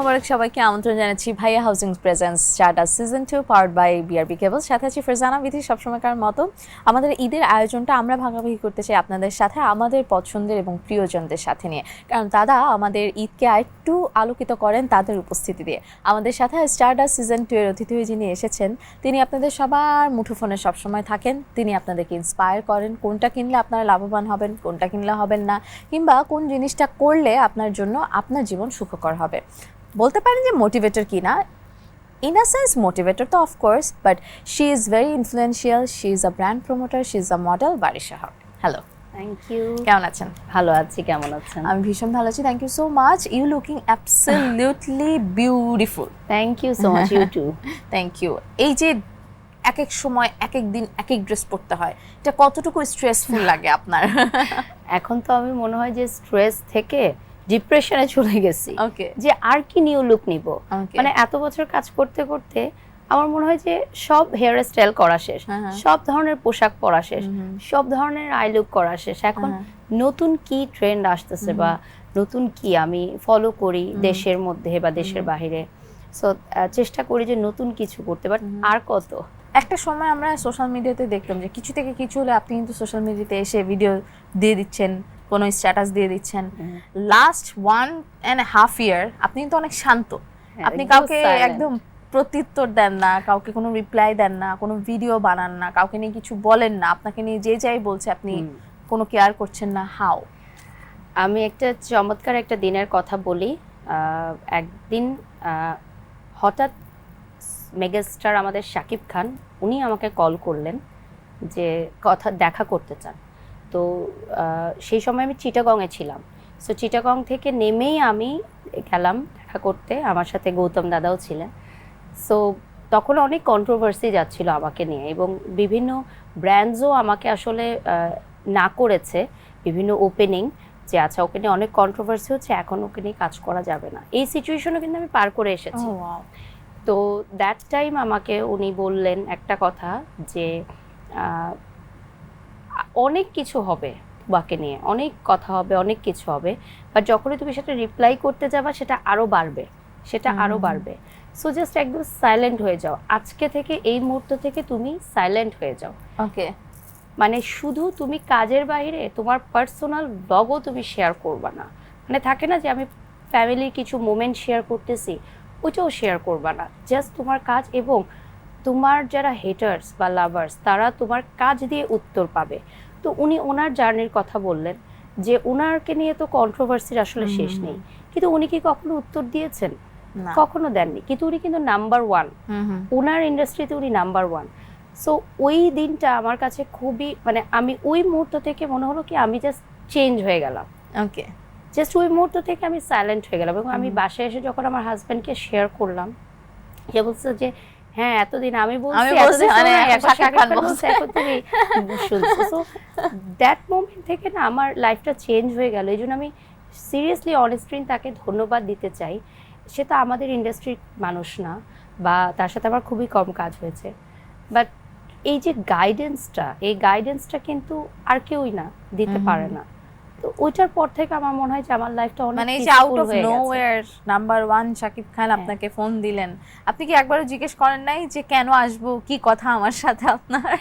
মোবারক সবাইকে আমন্ত্রণ জানাচ্ছি Bhaiya housing presence stardust season 2 powered by BRB cable. সাথে আছি ফারজানা বিথি। সবসময়কার মতো আমাদের ঈদের আয়োজনটা আমরা ভাগাভাগি করতে চাই আপনাদের সাথে, আমাদের পছন্দের এবং প্রিয়জনদের সাথে নিয়ে, কারণ তারা আমাদের ঈদকে আরেকটু আলোকিত করেন তাদের উপস্থিতি দিয়ে। আমাদের সাথে স্টারডাস্ট সিজন 2 এর অতিথি হয়ে যিনি এসেছেন, তিনি আপনাদের সবার মুঠোফোনে সবসময় থাকেন। তিনি আপনাদেরকে ইন্সপায়ার করেন কোনটা কিনলে আপনারা লাভবান হবেন, কোনটা কিনলে হবেন না, কিংবা কোন জিনিসটা করলে আপনার জন্য আপনার জীবন সুখকর হবে। বলতে পারেন যে মোটিভেটর কি না, ইন আ সেন্স মোটিভেটর তো of course, but she is very influential, she is a brand promoter, she is a model, Barisha Haque. Hello, thank you. কেমন আছেন? ভালো আছি, কেমন আছেন? আমি ভীষণ ভালো আছি, thank you so much. You looking absolutely beautiful. Thank you so much. You too. Thank you. এই যে এক এক সময় এক এক দিন এক এক ড্রেস পরতে হয়, এটা কতটুকু স্ট্রেসফুল লাগে আপনার? এখন তো আমি মনে হয় যে স্ট্রেস থেকে ডিপ্রেশনে চলে গেছি। ওকে, যে আর কি নিউ লুক নিব। Okay. মানে এত বছর কাজ করতে করতে আমার মনে হয় যে সব হেয়ার স্টাইল করা শেষ, সব ধরনের পোশাক পরা শেষ, সব ধরনের আই লুক করা শেষ। এখন নতুন কি ট্রেন্ড আসতেছে বা নতুন কি আমি ফলো করি দেশের মধ্যে বা দেশের বাইরে, সো চেষ্টা করি যে নতুন কিছু করতে। বাট আর কত, একটা সময় আমরা সোশ্যাল মিডিয়াতে দেখতাম যে কিছু থেকে কিছু হলে আপনি কিন্তু সোশ্যাল মিডিয়াতে এসে ভিডিও দিয়ে দিচ্ছেন, কোনো স্ট্যাটাস দিয়ে দিচ্ছেন। লাস্ট 1.5 ইয়ার আপনি কিন্তু অনেক শান্ত, আপনি কাউকে একদম প্রত্যুত্তর দেন না, কাউকে কোনো রিপ্লাই দেন না, কোনো ভিডিও বানান না, কাউকে নিয়ে কিছু বলেন না, আপনাকে নিয়ে যে যাই বলছে আপনি কোনো কেয়ার করছেন না। হাউ? আমি একটা চমৎকার একটা দিনের কথা বলি। একদিন হঠাৎ মেগাস্টার আমাদের শাকিব খান উনি আমাকে কল করলেন যে দেখা করতে চান। তো সেই সময় আমি চিটাগংয়ে ছিলাম। সো চিটাগং থেকে নেমেই আমি গেলাম দেখা করতে, আমার সাথে গৌতম দাদাও ছিলেন। সো তখন অনেক কন্ট্রোভার্সি যাচ্ছিল আমাকে নিয়ে, এবং বিভিন্ন ব্র্যান্ডসও আমাকে আসলে না করেছে বিভিন্ন ওপেনিং, যে আচ্ছা ওকে নিয়ে অনেক কন্ট্রোভার্সি হচ্ছে, এখন ওকে নিয়ে কাজ করা যাবে না। এই সিচুয়েশনও কিন্তু আমি পার করে এসেছি। তো দ্যাট টাইম আমাকে উনি বললেন একটা কথা যে অনেক কিছু হবে তোমাকে নিয়ে, অনেক কথা হবে, অনেক কিছু হবে, বাট যখনই তুমি সেটা রিপ্লাই করতে যাবা সেটা আরও বাড়বে, সেটা আরও বাড়বে। সো জাস্ট একদম সাইলেন্ট হয়ে যাও, আজকে থেকে এই মুহূর্ত থেকে তুমি সাইলেন্ট হয়ে যাও। ওকে, মানে শুধু তুমি কাজের বাইরে তোমার পার্সোনাল ব্লগও তুমি শেয়ার করবা না। মানে থাকে না যে আমি ফ্যামিলির কিছু মোমেন্ট শেয়ার করতেছি, ওইটাও শেয়ার করবা না। জাস্ট তোমার কাজ, এবং তোমার যারা হেটার্স বা লাভার্স তারা তোমার কাজ দিয়ে উত্তর পাবে। তো উনি ওনার জার্নির কথা বললেন যে ওনারকে নিয়ে তো কন্ট্রোভার্সির আসলে শেষ নেই, কিন্তু উনি কি কখনো উত্তর দিয়েছেন? কখনো দেননি। কিন্তু উনি কিন্তু নাম্বার ওয়ান, ওনার ইন্ডাস্ট্রিতে উনি নাম্বার ওয়ান। সো ওই দিনটা আমার কাছে খুবই, মানে আমি ওই মুহূর্ত থেকে মনে হলো কি আমি জাস্ট চেঞ্জ হয়ে গেলাম। ওকে, জাস্ট ওই মুহূর্ত থেকে আমি সাইলেন্ট হয়ে গেলাম। এবং আমি বাসায় এসে যখন আমার হাজব্যান্ডকে শেয়ার করলাম, সে বলছে যে হ্যাঁ এতদিন আমি বলছি, এখন তুমি শুনছো। সো দ্যাট মোমেন্ট থেকে না আমার লাইফটা চেঞ্জ হয়ে গেল। এই জন্য আমি সিরিয়াসলি অনেস্টলি তাকে ধন্যবাদ দিতে চাই। সে তো আমাদের ইন্ডাস্ট্রির মানুষ না, বা তার সাথে আমার খুবই কম কাজ হয়েছে, বাট এই যে গাইডেন্সটা, এই গাইডেন্সটা কিন্তু আর কেউই না দিতে পারে না। তো ওইটার পর থেকে আমার মনে হয় যে আমার লাইফটা অনেক, মানে এই যে out of nowhere number 1 Shakib Khan আপনাকে ফোন দিলেন, আপনি কি একবারও জিজ্ঞেস করেন নাই যে কেন আসবো, কি কথা আমার সাথে আপনার?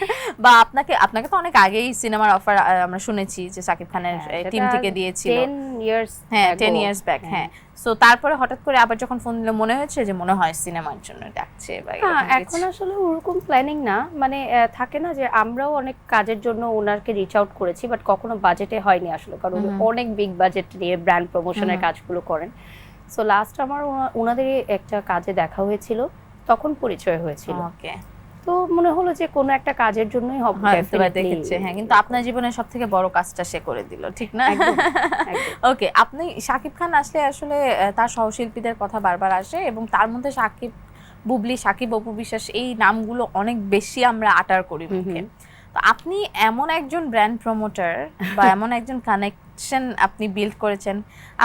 বা আপনাকে তো অনেক আগেই সিনেমার অফার আমরা শুনেছি যে শাকিব খানের টিম থেকে দিয়েছিল 10 ইয়ার্স, হ্যাঁ 10 ইয়ার্স ব্যাক। হ্যাঁ, সো তারপরে হঠাৎ করে আবার যখন ফোন দিল মনে হয়েছে যে মনে হয় সিনেমার জন্য ডাকছে বা এখন আসলে ওরকম প্ল্যানিং না। মানে থাকে না যে আমরাও অনেক কাজের জন্য ওনারকে রিচ আউট করেছি, বাট কখনো বাজেটে হয়নি আসলে, কারণ অনেক বিগ বাজেট নিয়ে ব্র্যান্ড প্রমোশনের কাজগুলো করেন। সো লাস্ট আমার ওনাদের একটা কাজে দেখা হয়েছিল, তখন পরিচয় হয়েছিল। ওকে, তো মনে হলো যে কোনো একটা কাজের জন্যই হবে দেখেছে। হ্যাঁ, কিন্তু আপনার জীবনের সবথেকে বড় কাজটা সে করে দিল, ঠিক না? ওকে, আপনি শাকিব খান আসলে আসলে তার সহশিল্পীদের কথা বারবার আসে, এবং তার মধ্যে শাকিব বুবলি, শাকিব অপু বিশ্বাস, এই নামগুলো অনেক বেশি আমরা আটার করি মুখে। তো আপনি এমন একজন ব্র্যান্ড প্রমোটার বা এমন একজন কানেকশন আপনি বিল্ড করেছেন,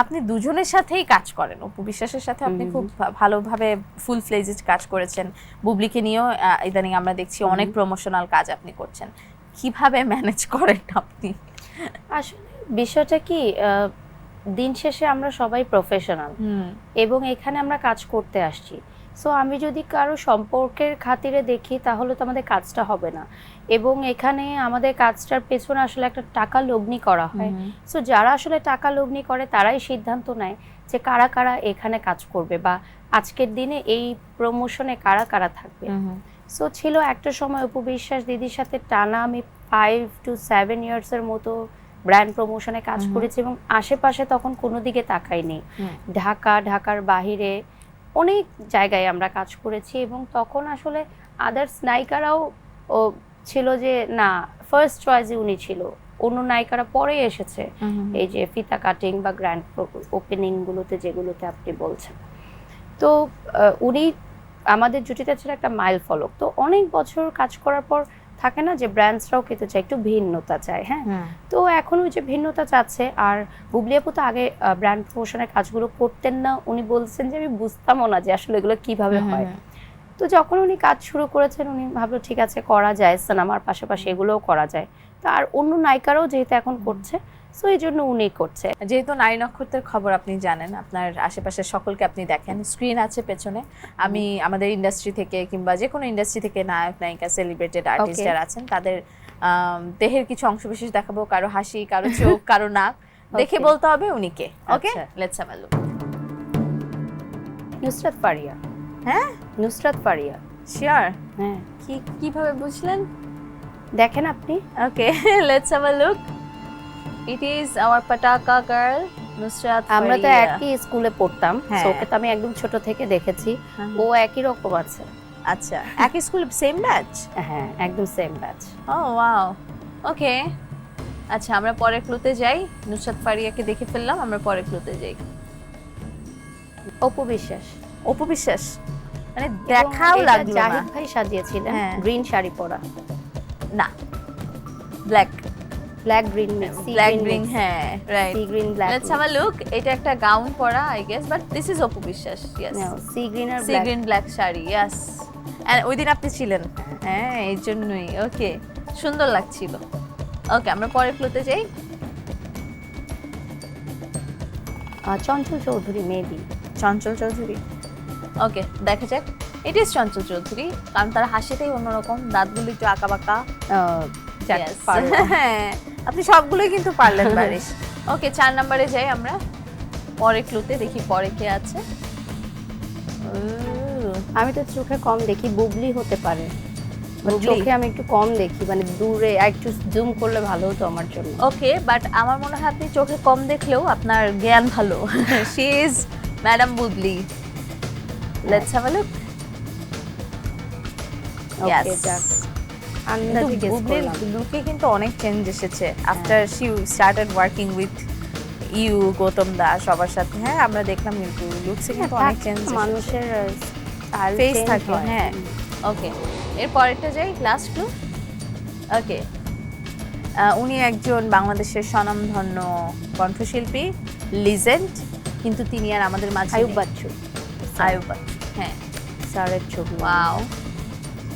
আপনি দুজনের সাথেই কাজ করেন। অপু বিশ্বাসের সাথে আপনি খুব ভালোভাবে ফুল ফ্লেজড কাজ করেছেন, বুবলিকে নিয়েও ইদানিং আমরা দেখছি অনেক প্রমোশনাল কাজ আপনি করছেন। কিভাবে ম্যানেজ করেন আপনি? আসলে বিষয়টা কি, দিন শেষে আমরা সবাই প্রফেশনাল এবং এখানে আমরা কাজ করতে আসছি। সো আমি যদি কারো সম্পর্কের খাতিরে দেখি তাহলে তো আমাদের কাজটা হবে না, এবং এখানে আমাদের কাজটার পেছনে আসলে একটা টাকা লগ্নি করা হয়। সো যারা আসলে টাকা লগ্নি করে তারাই সিদ্ধান্ত নেয় যে কারা কারা এখানে কাজ করবে বা আজকের দিনে এই প্রমোশনে কারা কারা থাকবে। সো ছিল একটা সময় অপু বিশ্বাস দিদির সাথে টানা আমি 5 to 7 ইয়ার্সের মতো ব্র্যান্ড প্রমোশনে কাজ করেছি, এবং আশেপাশে তখন কোনো দিকে তাকাইনি। ঢাকার বাহিরে অনেক জায়গায় আমরা কাজ করেছি, এবং তখন আসলে আদার্স নায়িকারাও ছিল যে না, ফার্স্ট চয়েসে উনি ছিল, অন্য নায়িকারা পরে এসেছে এই যে ফিতা কাটিং বা গ্র্যান্ড ওপেনিং গুলোতে যেগুলোতে আপনি বলছেন। তো উনি আমাদের জুটিতে ছিল একটা মাইল ফলক। তো অনেক বছর কাজ করার পর থাকে না যে ব্র্যান্ডসরাও খেতে চায়, একটু ভিন্নতা চায়। হ্যাঁ, তো এখন ওই যে ভিন্নতা চাচ্ছে। আর বুবলি আপু তো আগে ব্র্যান্ড প্রমোশনের কাজগুলো করতেন না, উনি বলছেন যে আমি বুঝতামও না যে আসলে এগুলো কিভাবে হয়। তো যখন উনি কাজ শুরু করেছেন উনি ভাবলো ঠিক আছে করা যায়, সিনেমার পাশাপাশি এগুলোও করা যায়। তো আর অন্য নায়িকারাও যেহেতু এখন করছে, সো এই জন্য উনি করছে। যেহেতু নারী নক্ষত্রের খবর আপনি জানেন, আপনার আশেপাশের সকলকে আপনি দেখেন, স্ক্রিন আছে পেছনে। আমি আমাদের ইন্ডাস্ট্রি থেকে কিংবা যে কোনো ইন্ডাস্ট্রি থেকে নায়ক নায়িকা সেলিব্রেটেড আর্টিস্ট যারা আছেন তাদের দেহের কিছু অংশবিশেষ দেখাবো, কারো হাসি, কারো চোখ, কারো নাক, দেখে বলতে হবে উনি কে। Okay, let's have a look. Nusrat Faria. হ্যাঁ, নুসরাত ফারিয়া। শিওর? হ্যাঁ। কিভাবে বুঝলেন? দেখেন আপনি। Okay, let's have a look. It is our pataka girl Nusrat Faria. আমরা তো একই স্কুলে পড়তাম, সো ওকে তো আমি একদম ছোট থেকে দেখেছি। ও একই রকম আছে। আচ্ছা, একই স্কুল, সেম ব্যাচ? হ্যাঁ, একদম সেম ব্যাচ। ও ওয়াও, ওকে। আচ্ছা, আমরা পরের ক্লুতে যাই। নুসরাত ফারিয়াকে দেখে ফেললাম, আমরা পরের ক্লুতে যাই। অপু বিশ্বাস। অপু বিশ্বাস মানে দেখাও লাগলো না। জাহিদ ভাই সাজিয়েছিলেন, গ্রিন শাড়ি পরা। না, ব্ল্যাক গ্রিন ব্ল্যাক গ্রিন, হ্যাঁ right, sea green black. Let's have a look. এটা একটা গাউন পরা I guess, but this is Apu Biswas. Yes, sea green আর sea green black sari. Yes, and ওই দিন আপনি ছিলেন। হ্যাঁ, এই জন্যই। ওকে, সুন্দর লাগছিল। ওকে, আমরা পরের ক্লুতে যাই। চঞ্চল চৌধুরী, মেবি চঞ্চল চৌধুরী। ওকে, দেখা যাক। ইট ইজ চঞ্চল চৌধুরী, কারণ তার হাসিটাই অন্যরকম, দাঁতগুলো একটু আঁকা বাঁকা। হ্যাঁ, আপনি সবগুলোই কিন্তু পারলেন বারিশ। ওকে, 4 নম্বরে যাই আমরা। পরে ক্লুতে দেখি পরে কে আছে। আমি তো চোখে কম দেখি, বুবলি হতে পারে। বুবলি? চোখে আমি একটু কম দেখি, মানে দূরে একটু জুম করলে ভালো হতো আমার জন্য। ওকে, বাট আমার মনে হয় আপনি চোখে কম দেখলেও আপনার জ্ঞান ভালো। She is madam Bubly. Let's have a look. Okay, যাক। আন্দাজে গেস বুবলির করলাম। লুকে কিন্তু অনেক চেঞ্জ এসেছে after she started working with you, Gautam da, সবার সাথে। হ্যাঁ, আমরা দেখলাম কিন্তু লুকসে কিন্তু অনেক চেঞ্জ, মানুষের ফেস থাকে। হ্যাঁ, ওকে, এর পরেরটা যাই, লাস্ট ক্লু। ওকে, উনি একজন বাংলাদেশের স্বনামধন্য কণ্ঠশিল্পী, লিজেন্ড, কিন্তু তিনি আর আমাদের মাঝে আয়ুব নেই। বাচ্চু। আয়ুব বাচ্চু, হ্যাঁ, স্যারের ছবি। Wow,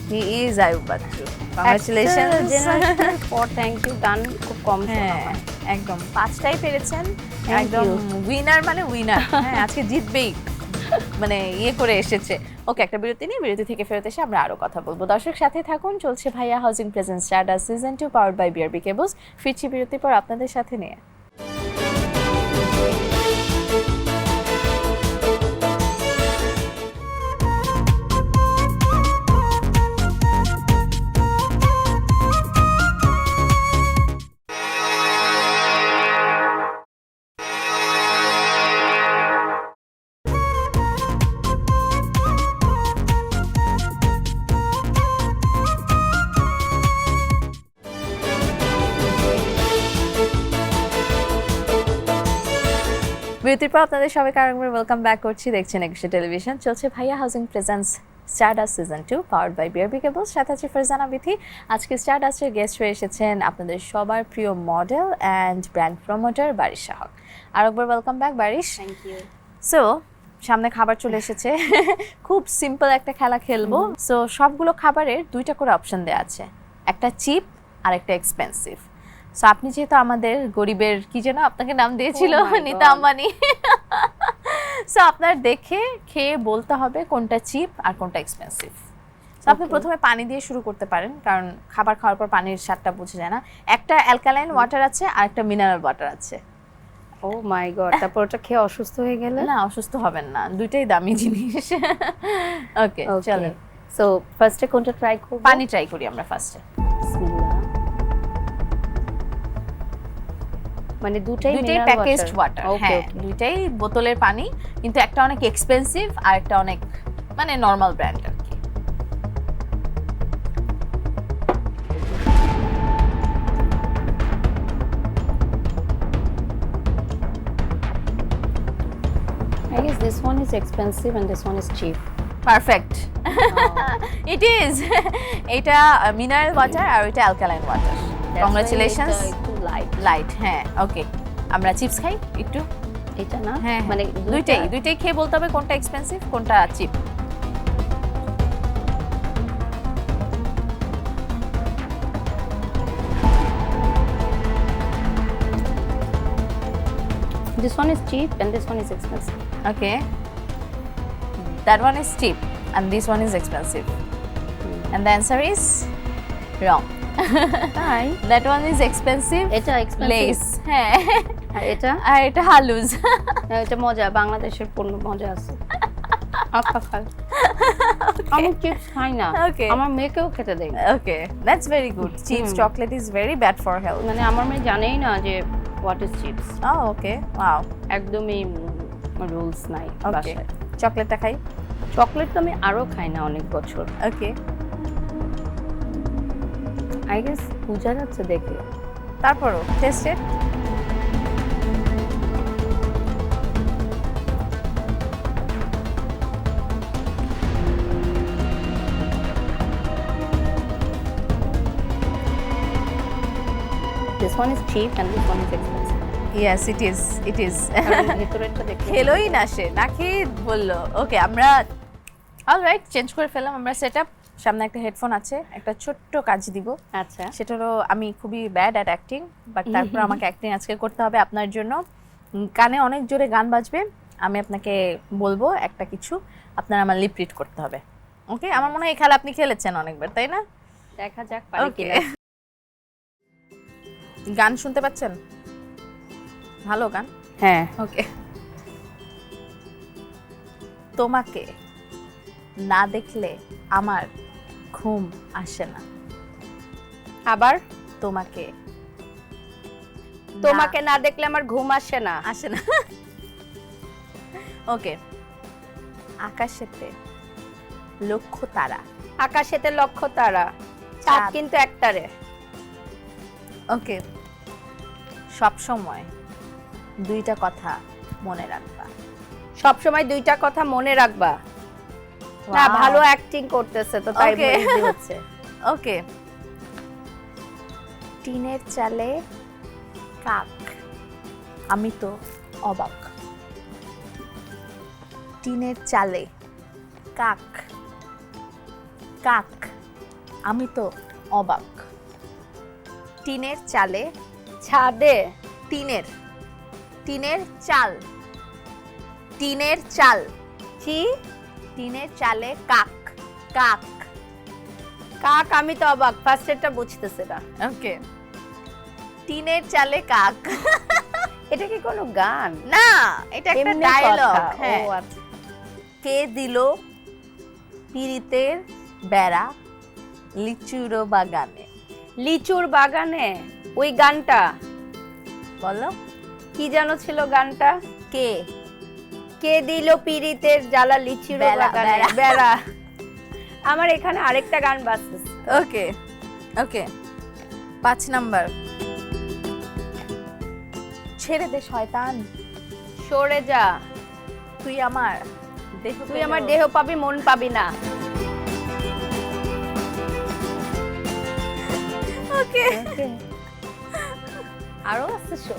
he is Ayub Bachchu. Congratulations. Thank you. গান খুব কম শোনা হ্যাঁ, হয়। একদম 5টাই পেরেছেন, Thank একদম you. উইনার মানে উইনার। হ্যাঁ, আজকে জিতবেই, মানে ইয়ে করে এসেছে। ওকে, একটা বিরতি নিয়ে বিরতি থেকে ফেরত এসে আমরা আরো কথা বলবো। দর্শক সাথে থাকুন, চলছে Bhaiya housing presence stardust season 2 powered by BRB cables. ফিরছি বিরতির পর আপনাদের সাথে নিয়ে। বিরতির পর আপনাদের সবাইকে আরেকবার ওয়েলকাম ব্যাক করছি। দেখছেন একুশে টেলিভিশন, চলছে Bhaiya housing presents stardust season 2 powered by BRB cables. সাথে আছে ফারজানা বিথি। আজকে স্টারডাস্টের গেস্ট হয়ে এসেছেন আপনাদের সবার প্রিয় model and brand promoter Barish Sahak. আরেকবার welcome back Barish. Thank you. So সামনে খাবার চলে এসেছে, খুব সিম্পল একটা খেলা খেলবো। সো সবগুলো খাবারের 2টা করে অপশন দেওয়া আছে, একটা চিপ আর একটা এক্সপেন্সিভ। সো আপনি যেহেতু আমাদের গরিবের কি যেন আপনাকে নাম দিয়েছিল Oh my Nita God. Ambani, so আপনার দেখে খেয়ে বলতে হবে কোনটা চিপ আর কোনটা এক্সপেন্সিভ। তো আপনি Okay. প্রথমে পানি দিয়ে শুরু করতে পারেন, কারণ খাবার খাওয়ার পর পানির স্বাদটা বোঝা যায় না। একটা অ্যালকালাইন ওয়াটার আছে আর একটা মিনারেল ওয়াটার আছে। ও মাই গড, তারপর ওটা খেয়ে অসুস্থ হয়ে গেলে? না, অসুস্থ হবেন না, দুইটাই দামি জিনিস। ওকে চলেন, সো ফার্স্টে কোনটা ট্রাই করব? পানি ট্রাই করি আমরা ফার্স্টে। বিসমিল্লাহ। মানে দুটাই প্যাকেজড ওয়াটার, ওকে হ্যাঁ ওকে। দুইটাই বোতলের পানি, কিন্তু একটা অনেক এক্সপেন্সিভ আর একটা অনেক মানে নরমাল ব্র্যান্ড আর কি। I guess this one is expensive and this one is cheap. Perfect, it is. এটা মিনারেল ওয়াটার আর এটা অ্যালকালাইন ওয়াটার। কংগ্রাচুলেশনস। একটু লাইট। লাইট, হ্যাঁ ওকে। আমরা চিপস খাই একটু। এটা না? হ্যাঁ মানে দুইটাই খেয়ে বলতে হবে কোনটা এক্সপেন্সিভ কোনটা chip. This one is cheap and this one is expensive. Okay, that one is cheap and this one is expensive, and the answer is wrong. তাই? That one is expensive এটা expensive। lace, হ্যাঁ, আর এটা? আর এটা হালুজ। এটা মজা, বাংলাদেশের পণ্য মজা আছে। আচ্ছা খাই। আমি চিপস খাই না। Okay. আমার মেয়েকেও খেতে দেই না। Okay, that's very good. Chips chocolate is very bad for health. মানে আমার মেয়ে জানেই না যে what is chips. Oh, okay, wow. একদমই রুলস নাই Okay, বাসায়। চকলেটটা খাই। চকলেট তো আমি আরো খাই না অনেক বছর। Okay, আই গেস বোঝা যাচ্ছে দেখে। তারপরও tested. This one is cheap and this one is expensive. Yes, it is. It is. কারণ ভেতরেরটা দেখে খেলোই না সে, না খেয়ে বললো। ওকে, আমরা অলরাইট চেঞ্জ করে ফেললাম আমরা সেটআপ। সামনে একটা হেডফোন আছে, একটা ছোট্ট কাজ দিব। আচ্ছা। সেটা হলো আমি খুবই ব্যাড অ্যাট অ্যাক্টিং, বাট তারপর আমাকে অ্যাক্টিং আজকে করতে হবে আপনার জন্য। কানে অনেক জোরে গান বাজবে, আমি আপনাকে বলবো একটা কিছু, আপনার আমার লিপ রিড করতে হবে। ওকে, আমার মনে হয় এই খেলা আপনি খেলেছেন অনেকবার, তাই না? দেখা যাক পারি ওকে, কিনা। গান শুনতে পাচ্ছেন? ভালো গান। হ্যাঁ। ওকে, তোমাকে না দেখলে আমার ঘুম আসে না। আবার তোমাকে তোমাকে না দেখলে আমার ঘুম আসে না। আসে না। ওকে, আকাশেতে লক্ষ তারা। আকাশেতে লক্ষ তারা, চাঁদ চাঁদ। কিন্তু একটারে। ওকে, সব সময় দুইটা কথা মনে রাখবা। সব সময় দুইটা কথা মনে রাখবা। না, Wow. ভালো অ্যাক্টিং করতেছে তো তাই Okay. ইজি হচ্ছে। ওকে, টিনের চালে কাক, আমি তো অবাক। টিনের চালে কাক, কাক, আমি তো অবাক। টিনের চালে, ছাদে টিনের, টিনের চাল, টিনের চাল, কি? টিনের চালে কাক, কাক। কাক, আমি তো অবাক। ফার্স্ট এটা বুঝতেছে না। ওকে, টিনের চালে কাক। এটা কি কোনো গান? না, এটা একটা এমনি ডায়লগ। কথা। হ্যাঁ, ও আচ্ছা। কে দিল পিরিতের বেড়া লিচুর বাগানে। লিচুর বাগানে, ওই গানটা বলো কি যেন ছিল গানটা? কে? কে দিল পিরিতের জ্বালা লিচুর বেড়া, বাগানে? বেড়া। বেড়া। আমার এখানে আরেকটা গান বাজতেছে। ওকে ওকে, 5 নাম্বার। ছেড়ে দে শয়তান, সরে যা, তুই আমার দেহ, তুই আমার দেহ পাবি মন পাবি না। ওকে, আরো আছে শো।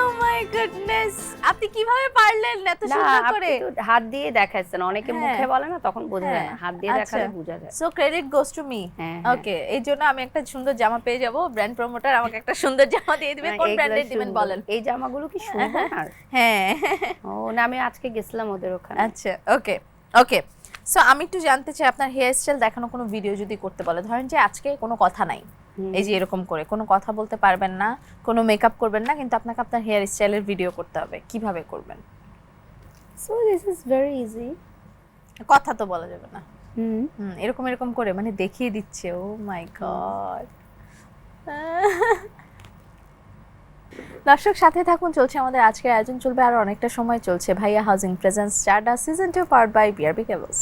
ও মাই গুডনেস, আপনি কিভাবে পারলেন এত না সুন্দর আপনি করে? একটু হাত দিয়ে দেখাচ্ছেন, অনেকে হ্যাঁ। মুখে বলে না তখন বোঝা যায় না, হ্যাঁ, হাত দিয়ে দেখালে আচ্ছা। বোঝা যায়। So credit goes to me. হ্যাঁ, হ্যাঁ। ওকে, এই জন্য আমি একটা সুন্দর জামা পেয়ে যাব, ব্র্যান্ড প্রমোটার আমাকে একটা সুন্দর জামা দিয়ে দিবে। কোন এগুলা ব্র্যান্ডের দিবেন সুন্দর। বলেন? এই জামাগুলো কি সুন্দর আর? হ্যাঁ। ও না, আমি আজকে গেছিলাম ওদের ওখানে। আচ্ছা, ওকে ওকে। সো আমি একটু জানতে চাই আপনার হেয়ার স্টাইল দেখানো কোনো ভিডিও যদি করতে বলে, ধরেন যে আজকে কোনো কথা নাই, এই যে এরকম করে কোনো কথা বলতে পারবেন না, কোনো মেকআপ করবেন না, কিন্তু আপনাকে আপনার হেয়ার স্টাইলের ভিডিও করতে হবে, কিভাবে করবেন? So this is very easy. কথা তো বলা যাবে না। এরকম এরকম করে মানে দেখিয়ে দিচ্ছে। ও মাই গড। দর্শক সাথে থাকুন, চলছে আমাদের আজকের আয়োজন, চলবে আরো অনেকটা সময়। চলছে Bhaiya housing presence stardust season 2 powered by BRB cables.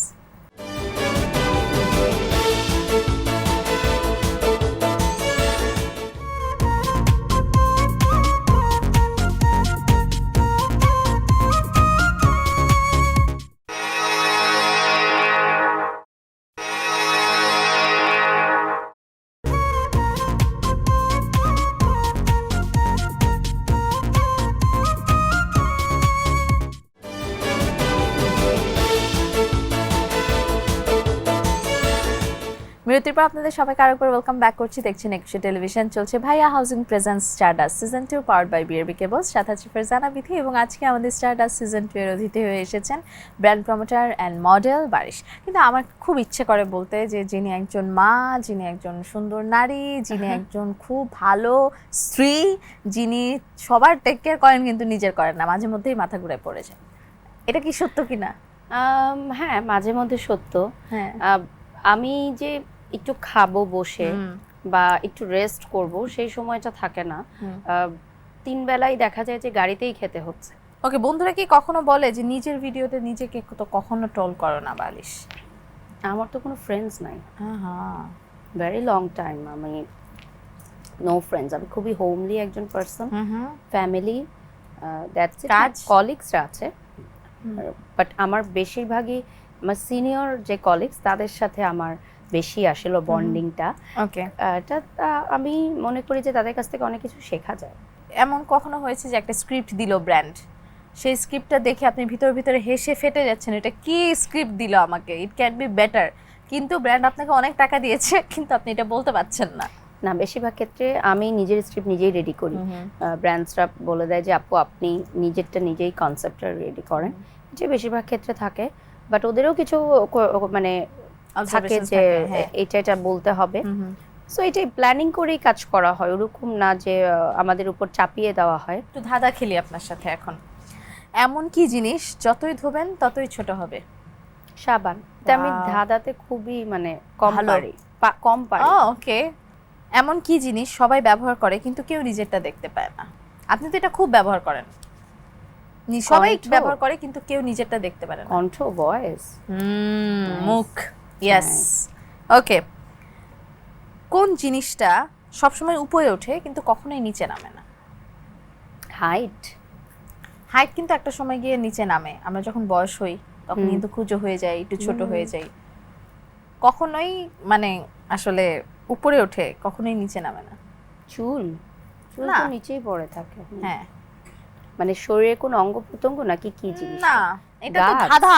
বিরতির পর আপনাদের সবাইকে আরেকবার ওয়েলকাম ব্যাক করছি। দেখছেন একুশে টেলিভিশন, চলছে Bhaiya housing presence stardust season 2 powered by BRB cables. সাথে আছি ফারজানা বিথি, এবং আজকে আমাদের স্টারডাস্ট সিজন 2 এর অতিথি হয়ে এসেছেন ব্র্যান্ড প্রমোটার অ্যান্ড মডেল বারিশ। কিন্তু আমার খুব ইচ্ছে করে বলতে যে যিনি একজন মা, যিনি একজন সুন্দর নারী, যিনি একজন খুব ভালো স্ত্রী, যিনি সবার টেক কেয়ার করেন কিন্তু নিজের করেন না, মাঝে মধ্যেই মাথা ঘুরে পড়ে যায়। এটা কি সত্য কিনা? হ্যাঁ, মাঝে মধ্যে সত্য। হ্যাঁ। আমি যে একটু খাবো বসে বা একটু রেস্ট করব, সেই সময়টা থাকে না। 3 বেলাই দেখা যায় যে গাড়িতেই খেতে হচ্ছে। ওকে, বন্ধুরা কি কখনো বলে যে নিজের ভিডিওতে নিজেকে তো কখনো ট্রোল করো না বালিশ? আমার তো কোনো ফ্রেন্ডস নাই, হ্যাঁ, ভেরি লং টাইম আমি নো ফ্রেন্ডস। আমি খুবই হোমলি একজন পার্সন। Family, that's it. কাজ? কলিগসরা আছে, বাট আমার বেশিরভাগই আমার সিনিয়র যে কলিগস, তাদের সাথে আমার বেশি আসলে বন্ডিংটা। ওকে। এটা আমি মনে করি যে তাদের কাছ থেকে অনেক কিছু শেখা যায়। এমন কখনো হয়েছে যে একটা স্ক্রিপ্ট দিল ব্র্যান্ড, সেই স্ক্রিপ্টটা দেখে আপনি ভিতরে ভিতরে হেসে ফেটে যাচ্ছেন, এটা কি স্ক্রিপ্ট দিল আমাকে, ইট ক্যান বি বেটার, কিন্তু ব্র্যান্ড আপনাকে অনেক টাকা দিয়েছে কিন্তু আপনি এটা বলতে পারছেন না? না, বেশিরভাগ ক্ষেত্রে আমি নিজের স্ক্রিপ্ট নিজেই রেডি করি। ব্র্যান্ডসরা বলে দেয় যে আপু আপনি নিজেরটা নিজেই কনসেপ্টটা রেডি করেন, যে বেশিরভাগ ক্ষেত্রে থাকে। বাট ওদেরও কিছু মানে থাকে যে এটা এটা বলতে হবে। সো এটাই প্ল্যানিং করেই কাজ করা হয়, ওরকম না যে আমাদের উপর চাপিয়ে দেওয়া হয়। একটু ধাঁধা খেলি আপনার সাথে এখন। এমন কি জিনিস যতই ধোবেন ততই ছোট হবে? সাবান। আমি ধাঁধাতে খুবই মানে কম পারি। ওকে। এমন কি জিনিস সবাই ব্যবহার করে কিন্তু কেউ নিজেরটা দেখতে পায় না? আপনি তো এটা খুব ব্যবহার করেন। সবাই ব্যবহার করে কিন্তু কেউ নিজেরটা দেখতে পারে না। কণ্ঠ, ভয়েস, মুখ। ইয়েস। ওকে। কোন জিনিসটা সবসময় উপরে ওঠে কিন্তু কখনোই নিচে নামে না? হাইট। হাইট কিন্তু একটা সময় গিয়ে নিচে নামে, আমরা যখন বয়স হই তখন কিন্তু কুঁজো হয়ে যায়, একটু ছোট হয়ে যায়, কখনোই মানে আসলে উপরে ওঠে, কখনোই নিচে নামে না। চুল। চুল না। তো নিচেই পড়ে থাকে। হ্যাঁ। মানে শরীরের কোন অঙ্গ প্রত্যঙ্গ নাকি কি জিনিস? না, এটা তো ধাঁধা।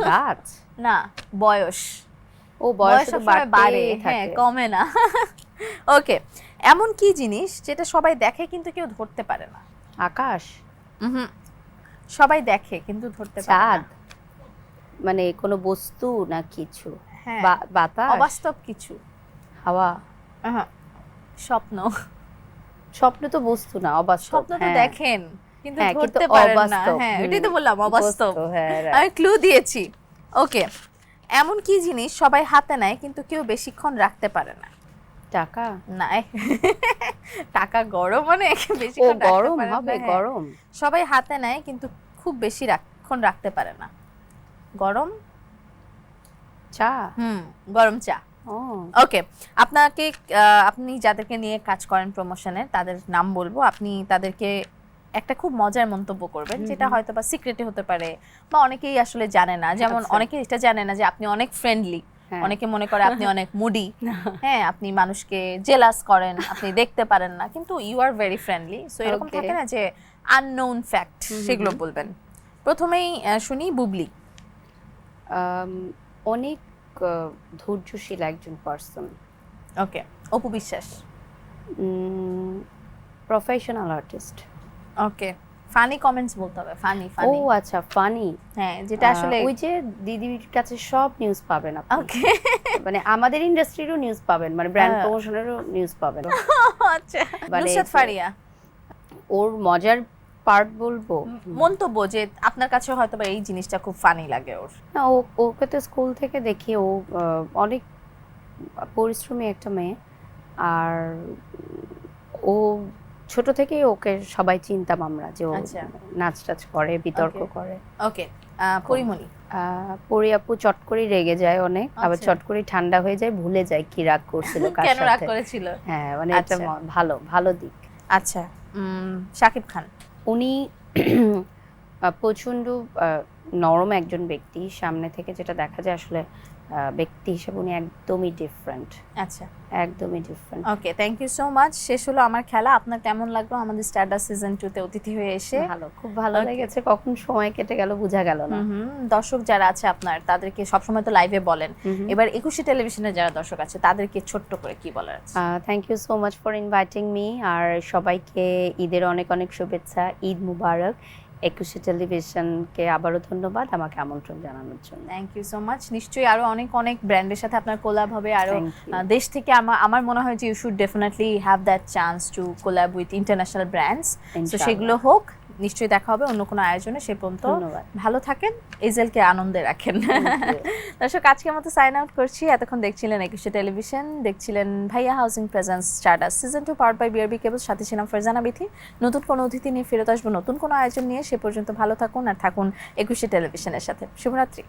গাছ। না, বয়স। ও বয়স তো বাড়ে, থাকে, হ্যাঁ, কমে না। ওকে। এমন কি জিনিস যেটা সবাই দেখে কিন্তু কেউ ধরতে পারে না? আকাশ। সবাই দেখে কিন্তু ধরতে পারে চাঁদ। না। মানে কোনো বস্তু না কিছু? হ্যাঁ। বাতাস। অবাস্তব কিছু। হাওয়া। স্বপ্ন। স্বপ্ন তো বস্তু না, অবাস্তব। স্বপ্ন তো দেখেন কিন্তু হ্যাঁ, ধরতে পারেন না। অবাস্তব। হ্যাঁ, এটাই তো বললাম, অবাস্তব। হ্যাঁ, আমি ক্লু দিয়েছি। ওকে। এমন কি জিনিস সবাই হাতে নেয় কিন্তু কেউ বেশিক্ষণ রাখতে পারে না? টাকা। না, টাকা গরম মানে বেশিক্ষণ রাখতে গরম পারে না, হবে, হ্যাঁ। গরম। সবাই হাতে নেয় কিন্তু খুব বেশিক্ষণ রাখতে পারে না। গরম চা। গরম চা। ও ওকে। আপনাকে আপনি যাদেরকে নিয়ে কাজ করেন প্রমোশনের, তাদের নাম বলবো, আপনি তাদেরকে একটা খুব মজার মন্তব্য করবেন, যেটা হয়তো বা সিক্রেটে হতে পারে বা অনেকেই আসলে জানে না। যেমন অনেকে এটা জানে না যে আপনি অনেক ফ্রেন্ডলি, হ্যাঁ। অনেকে মনে করে আপনি অনেক মুডি, হ্যাঁ আপনি মানুষকে জেলাস করেন, আপনি দেখতে পারেন না, কিন্তু you are very friendly. So এরকম Okay. থাকে না যে আননোন ফ্যাক্ট, সেগুলো বলবেন। প্রথমেই শুনি বুবলি। অনেক ধৈর্যশীল একজন person, okay. Apu Biswas. Professional artist. Okay. Funny comments বলতে হবে, ফানি ও ফানি। আচ্ছা, ফানি। হ্যাঁ, যেটা আসলে ওই যে দিদির কাছে সব নিউজ পাবেন আপনি, ওকে। মানে আমাদের ইন্ডাস্ট্রিরও নিউজ পাবেন, মানে ব্র্যান্ড হ্যাঁ। প্রমোশনেরও নিউজ পাবেন। আচ্ছা, মানে নুসরাত ফারিয়া। ওর মজার পার্ট বলবো, মন্তব্য যে আপনার কাছে হয়তো বা এই জিনিসটা খুব ফানি লাগে ওর। না ওকে তো স্কুল থেকে দেখি ও অনেক পরিশ্রমী একটা মেয়ে, আর ও ছোট থেকেই ওকে সবাই চিনতাম আমরা যে ও আচ্ছা। নাচ টাচ করে, বিতর্ক Okay. করে। ওকে। পরিমণি। পরি আপু চট করে রেগে যায় অনেক, আবার আচ্ছা। চট করে ঠান্ডা হয়ে যায়, ভুলে যায় কি রাগ করছিল কার কেন রাগ সাথে। করেছিল? হ্যাঁ, মানে এটা আচ্ছা। ভালো ভালো দিক। আচ্ছা, শাকিব খান। উনি প্রচণ্ড নরম একজন ব্যক্তি, সামনে থেকে যেটা দেখা যায় আসলে ব্যক্তি হিসেবে উনি একদমই ডিফারেন্ট, আচ্ছা, একদমই different. Okay, thank you so much. শেষ হলো আমার খেলা। আপনার কেমন লাগলো আমাদের স্টারডাস্ট সিজন 2 তে অতিথি হয়ে এসে? ভালো, খুব ভালো Okay. লেগেছে, কখন সময় কেটে গেল বোঝা গেল না। দর্শক যারা আছে আপনার, তাদেরকে সবসময় তো লাইভে বলেন, এবার 21 টেলিভিশনের যারা দর্শক আছে তাদেরকে ছোট্ট করে কি বলার আছে? Thank you so much for inviting me, আর সবাইকে ঈদের অনেক অনেক শুভেচ্ছা, ঈদ মুবারক। 21 টেলিভিশনকে আবারও ধন্যবাদ আমাকে আমন্ত্রণ জানানোর জন্য। Thank you so much. নিশ্চয়ই আরো অনেক অনেক ব্র্যান্ডের সাথে আপনার কোলাব হবে, আরো Thank you. দেশ থেকে। আমার মনে হয় যে you should definitely have that chance to collab with international brands. তো ইনশাআল্লাহ। সেগুলো হোক, নিশ্চয়ই দেখা হবে অন্য কোনো আয়োজনে। সে পর্যন্ত ধন্যবাদ। ভালো থাকেন, এজেলকে আনন্দে রাখেন। Thank you. দর্শক, আজকের মতো সাইন আউট করছি। এতক্ষণ দেখছিলেন 21 টেলিভিশন, দেখছিলেন ভাইয়া housing presence stardust season 2 powered by BRB cable. সাথে ছিলাম ফারজানা বিথি। নতুন কোনো অতিথি নিয়ে ফেরত আসবো, নতুন কোনো আয়োজন নিয়ে। সে পর্যন্ত ভালো থাকুন আর থাকুন 21 টেলিভিশনের সাথে। শুভরাত্রি।